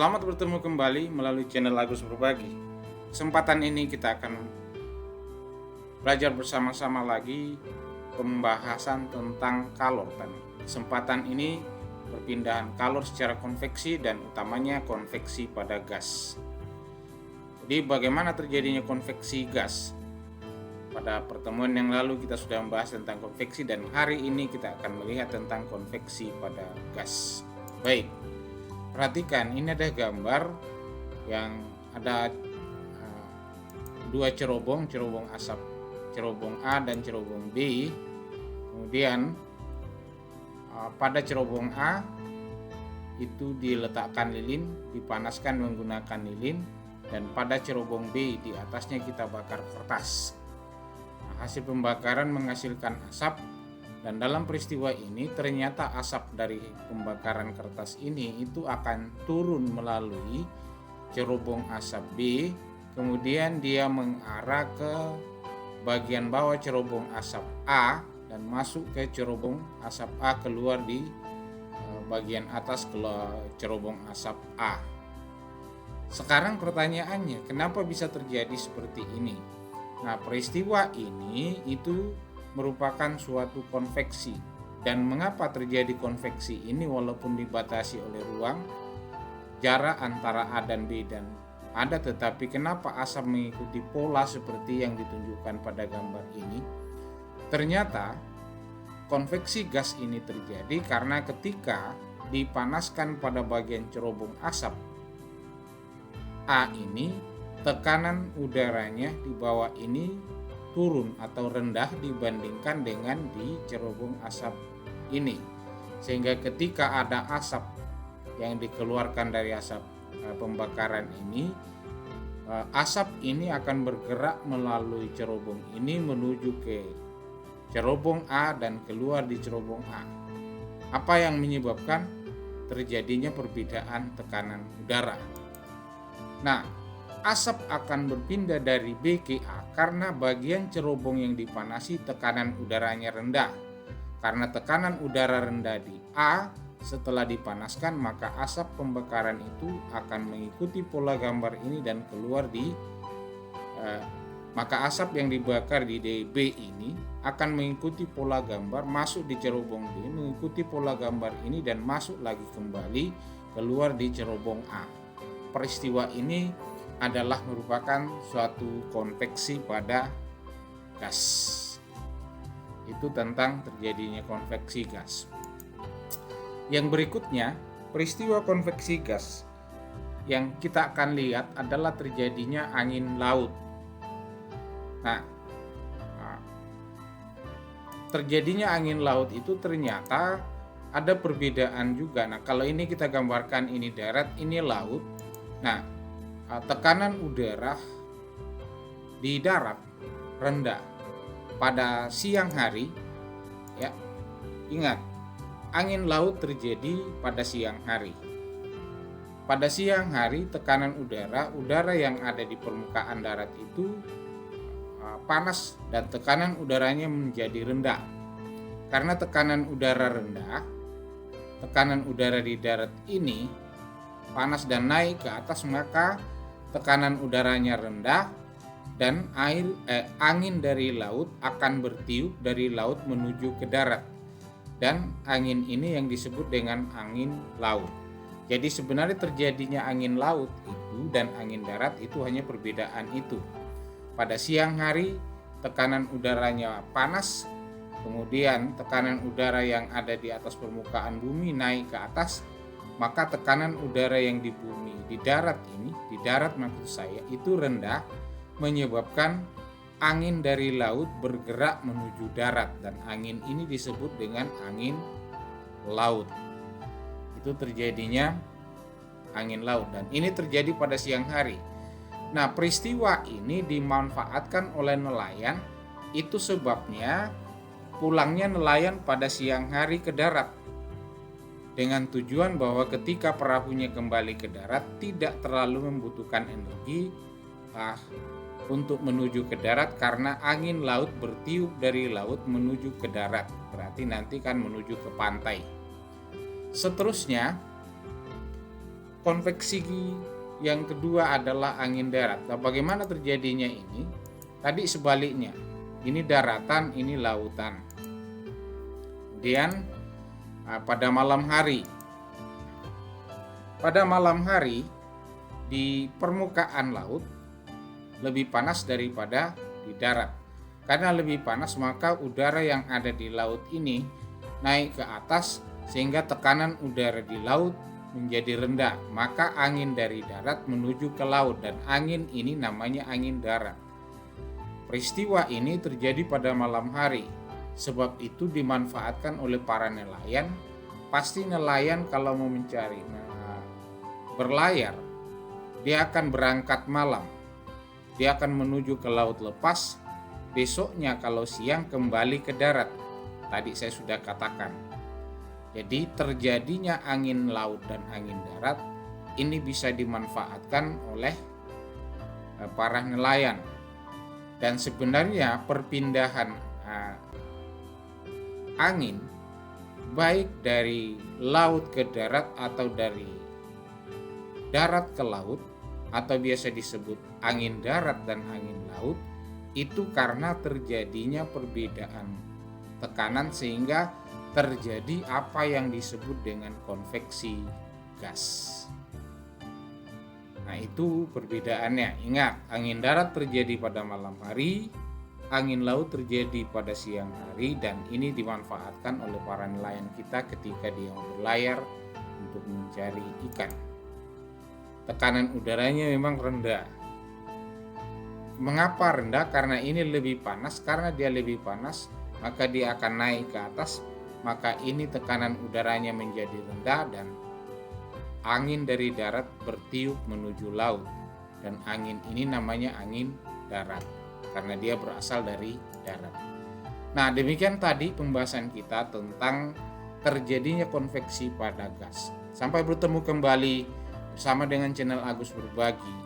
Selamat bertemu kembali melalui channel Agus Berbagi. Kesempatan ini kita akan belajar bersama-sama lagi pembahasan tentang kalor. Dan kesempatan ini perpindahan kalor secara konveksi dan utamanya konveksi pada gas. Jadi bagaimana terjadinya konveksi gas? Pada pertemuan yang lalu kita sudah membahas tentang konveksi dan hari ini kita akan melihat tentang konveksi pada gas. Baik. Perhatikan, ini ada gambar yang ada dua cerobong asap, cerobong A dan cerobong B. Kemudian pada cerobong A itu diletakkan lilin, dipanaskan menggunakan lilin, dan pada cerobong B di atasnya kita bakar kertas. Hasil pembakaran menghasilkan asap. Dan dalam peristiwa ini ternyata asap dari pembakaran kertas ini itu akan turun melalui cerobong asap B, kemudian dia mengarah ke bagian bawah cerobong asap A dan masuk ke cerobong asap A, keluar di bagian atas cerobong asap A. Sekarang pertanyaannya, kenapa bisa terjadi seperti ini? Nah, peristiwa ini itu merupakan suatu konveksi. Dan mengapa terjadi konveksi ini walaupun dibatasi oleh ruang, jarak antara A dan B dan ada, tetapi kenapa asap mengikuti pola seperti yang ditunjukkan pada gambar ini? Ternyata konveksi gas ini terjadi karena ketika dipanaskan pada bagian cerobong asap A ini, tekanan udaranya di bawah ini turun atau rendah dibandingkan dengan di cerobong asap ini, sehingga ketika ada asap yang dikeluarkan dari asap pembakaran ini, asap ini akan bergerak melalui cerobong ini menuju ke cerobong A dan keluar di cerobong A. Apa yang menyebabkan terjadinya perbedaan tekanan udara? Nah, asap akan berpindah dari B ke A karena bagian cerobong yang dipanasi tekanan udaranya rendah. Karena tekanan udara rendah di A, setelah dipanaskan maka asap pembakaran itu akan mengikuti pola gambar ini dan keluar di maka asap yang dibakar di B ini akan mengikuti pola gambar, masuk di cerobong B, mengikuti pola gambar ini dan masuk lagi kembali keluar di cerobong A. Peristiwa ini adalah merupakan suatu konveksi pada gas. Itu tentang terjadinya konveksi gas. Yang berikutnya, peristiwa konveksi gas yang kita akan lihat adalah terjadinya angin laut. Nah, terjadinya angin laut itu ternyata ada perbedaan juga. Nah, kalau ini kita gambarkan ini darat, ini laut. Nah, tekanan udara di darat rendah pada siang hari, ya. Ingat, angin laut terjadi pada siang hari. Pada siang hari tekanan udara yang ada di permukaan darat itu panas dan tekanan udaranya menjadi rendah. Karena tekanan udara rendah, tekanan udara di darat ini panas dan naik ke atas, maka tekanan udaranya rendah dan angin dari laut akan bertiup dari laut menuju ke darat, dan angin ini yang disebut dengan angin laut. Jadi sebenarnya terjadinya angin laut itu dan angin darat itu hanya perbedaan itu. Pada siang hari tekanan udaranya panas, kemudian tekanan udara yang ada di atas permukaan bumi naik ke atas, maka tekanan udara yang di bumi, di darat ini, di darat maksud saya, itu rendah, menyebabkan angin dari laut bergerak menuju darat, dan angin ini disebut dengan angin laut. Itu terjadinya angin laut, dan ini terjadi pada siang hari. Nah, peristiwa ini dimanfaatkan oleh nelayan, itu sebabnya pulangnya nelayan pada siang hari ke darat, dengan tujuan bahwa ketika perahunya kembali ke darat tidak terlalu membutuhkan energi untuk menuju ke darat karena angin laut bertiup dari laut menuju ke darat. Berarti nanti kan menuju ke pantai. Seterusnya, konveksi yang kedua adalah angin darat. Nah, bagaimana terjadinya ini? Tadi sebaliknya, ini daratan, ini lautan. Kemudian pada malam hari di permukaan laut lebih panas daripada di darat. Karena lebih panas, maka udara yang ada di laut ini naik ke atas sehingga tekanan udara di laut menjadi rendah. Maka angin dari darat menuju ke laut dan angin ini namanya angin darat. Peristiwa ini terjadi pada malam hari. Sebab itu dimanfaatkan oleh para nelayan. Pasti nelayan kalau mau mencari berlayar, dia akan berangkat malam. Dia akan menuju ke laut lepas. Besoknya kalau siang kembali ke darat. Tadi saya sudah katakan. Jadi terjadinya angin laut dan angin darat ini bisa dimanfaatkan oleh para nelayan. Dan sebenarnya perpindahan angin baik dari laut ke darat atau dari darat ke laut atau biasa disebut angin darat dan angin laut itu karena terjadinya perbedaan tekanan sehingga terjadi apa yang disebut dengan konveksi gas. Nah, itu perbedaannya. Ingat, angin darat terjadi pada malam hari, angin laut terjadi pada siang hari, dan ini dimanfaatkan oleh para nelayan kita ketika dia berlayar untuk mencari ikan. Tekanan udaranya memang rendah. Mengapa rendah? Karena ini lebih panas. Karena dia lebih panas, maka dia akan naik ke atas. Maka ini tekanan udaranya menjadi rendah dan angin dari darat bertiup menuju laut. Dan angin ini namanya angin darat karena dia berasal dari darat. Nah, demikian tadi pembahasan kita tentang terjadinya konveksi pada gas. Sampai bertemu kembali bersama dengan channel Agus Berbagi.